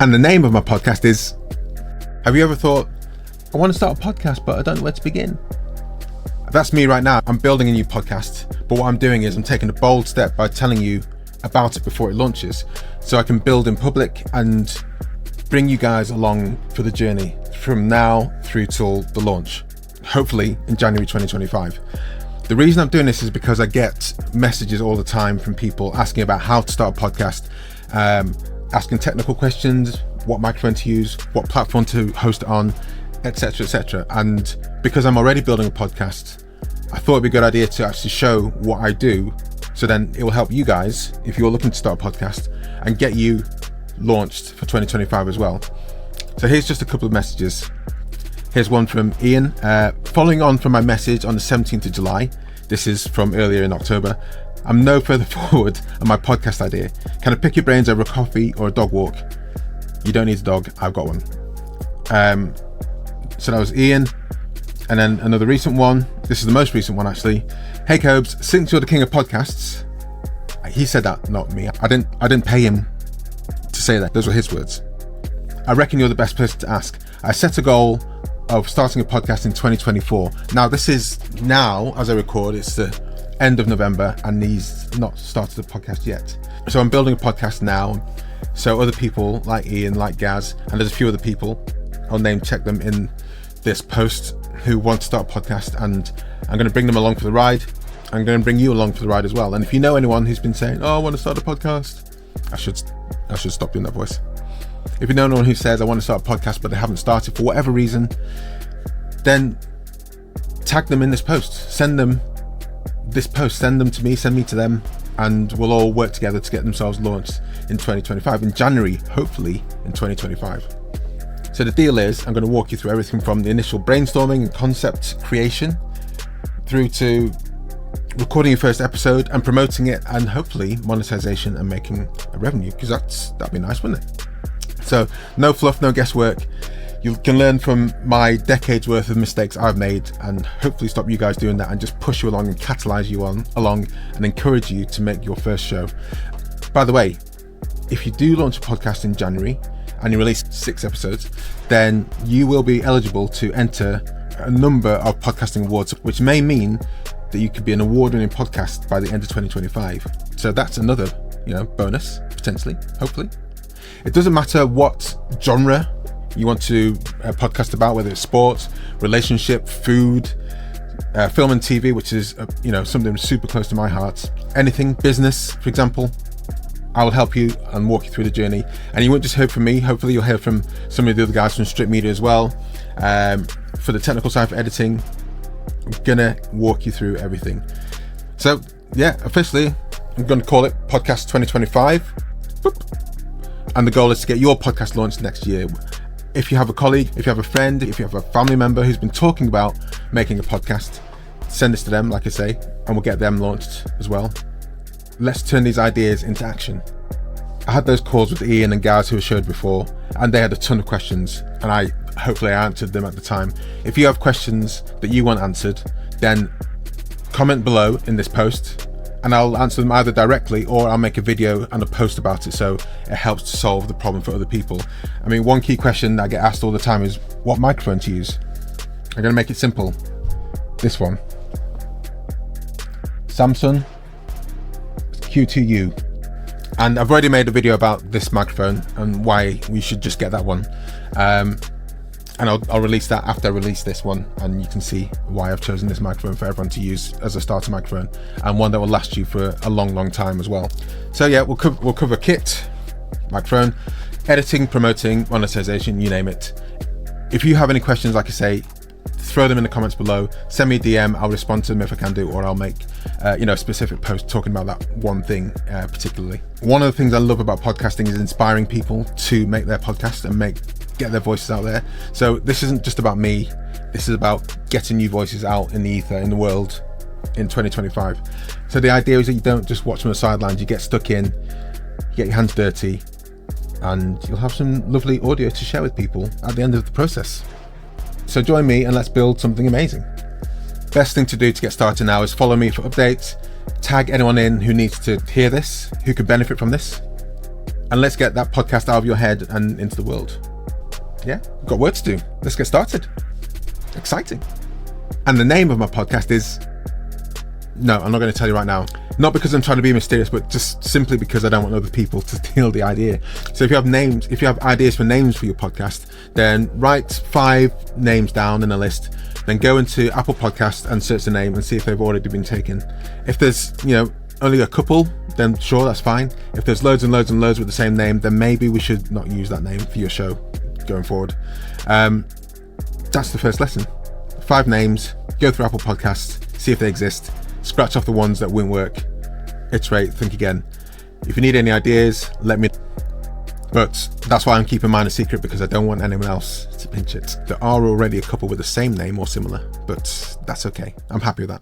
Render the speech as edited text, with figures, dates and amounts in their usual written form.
And the name of my podcast is, have you ever thought, I want to start a podcast, but I don't know where to begin? That's me right now. I'm building a new podcast, but what I'm doing is I'm taking a bold step by telling you about it before it launches, so I can build in public and bring you guys along for the journey from now through till the launch, hopefully in January 2025. The reason I'm doing this is because I get messages all the time from people asking about how to start a podcast, asking technical questions, what microphone to use, what platform to host it on, etc, etc. And because I'm already building a podcast, I thought it'd be a good idea to actually show what I do, so then it will help you guys if you're looking to start a podcast and get you launched for 2025 as well. So here's just a couple of messages. Here's one from Ian, following on from my message on the 17th of July. This is from earlier in October. I'm no further forward on my podcast idea. Can I pick your brains over a coffee or a dog walk? You don't need a dog, I've got one. So that was Ian. And then another recent one. This is the most recent one actually. Hey Cobes, since you're the king of podcasts. He said that, not me. I didn't pay him to say that. Those were his words. I reckon you're the best person to ask. I set a goal of starting a podcast in 2024. Now this is now, as I record, it's the end of November and he's not started a podcast yet. So I'm building a podcast now. So other people like Ian, like Gaz, and there's a few other people, I'll name check them in this post, who want to start a podcast, and I'm going to bring them along for the ride. I'm going to bring you along for the ride as well. And if you know anyone who's been saying, oh, I want to start a podcast, I should stop doing that voice. If you know anyone who says I want to start a podcast but they haven't started for whatever reason, then tag them in this post. Send them this post, send them to me, send me to them, and we'll all work together to get themselves launched in 2025, in January, hopefully in 2025. So the deal is, I'm going to walk you through everything from the initial brainstorming and concept creation through to recording your first episode and promoting it, and hopefully monetization and making a revenue, because that'd be nice, wouldn't it? So no fluff, no guesswork. You can learn from my decades worth of mistakes I've made and hopefully stop you guys doing that, and just push you along and catalyze you along and encourage you to make your first show. By the way, if you do launch a podcast in January and you release 6 episodes, then you will be eligible to enter a number of podcasting awards, which may mean that you could be an award-winning podcast by the end of 2025. So that's another, bonus, potentially, hopefully. It doesn't matter what genre you want to podcast about, whether it's sports, relationship, food, film and TV, which is, something super close to my heart. Anything, business, for example. I will help you and walk you through the journey. And you won't just hear from me, hopefully you'll hear from some of the other guys from Stripped Media as well. For the technical side, for editing, I'm gonna walk you through everything. So yeah, officially, I'm gonna call it Podcast 2025. Boop. And the goal is to get your podcast launched next year. If you have a colleague, if you have a friend, if you have a family member who's been talking about making a podcast, send this to them, like I say, and we'll get them launched as well. Let's turn these ideas into action. I had those calls with Ian and Gaz who I showed before, and they had a ton of questions, and hopefully I answered them at the time. If you have questions that you want answered, then comment below in this post and I'll answer them either directly, or I'll make a video and a post about it so it helps to solve the problem for other people. I mean, one key question that I get asked all the time is what microphone to use. I'm going to make it simple. This one. Samson Q2U. And I've already made a video about this microphone and why we should just get that one. And I'll release that after I release this one, and you can see why I've chosen this microphone for everyone to use as a starter microphone, and one that will last you for a long time as well. So yeah, we'll cover kit, microphone, editing, promoting, monetization, you name it. If you have any questions, like I say, throw them in the comments below, send me a DM, I'll respond to them if I can do, or I'll make a specific post talking about that one thing particularly. One of the things I love about podcasting is inspiring people to make their podcast and get their voices out there. So this isn't just about me, this is about getting new voices out in the ether, in the world, in 2025. So the idea is that you don't just watch from the sidelines, you get stuck in, you get your hands dirty, and you'll have some lovely audio to share with people at the end of the process. So join me and let's build something amazing. Best thing to do to get started now is follow me for updates, tag anyone in who needs to hear this, who could benefit from this, and let's get that podcast out of your head and into the world. Yeah, got work to do. Let's get started. Exciting. And the name of my podcast is, no, I'm not going to tell you right now. Not because I'm trying to be mysterious, but just simply because I don't want other people to steal the idea. So if you have ideas for names for your podcast, then write 5 names down in a list, then go into Apple Podcasts and search the name and see if they've already been taken. If there's, only a couple, then sure, that's fine. If there's loads and loads and loads with the same name, then maybe we should not use that name for your show going forward. That's the first lesson. 5 names, go through Apple Podcasts, see if they exist, scratch off the ones that won't work, iterate, think again. If you need any ideas, let me know. But that's why I'm keeping mine a secret, because I don't want anyone else to pinch it. There are already a couple with the same name or similar, but that's okay. I'm happy with that.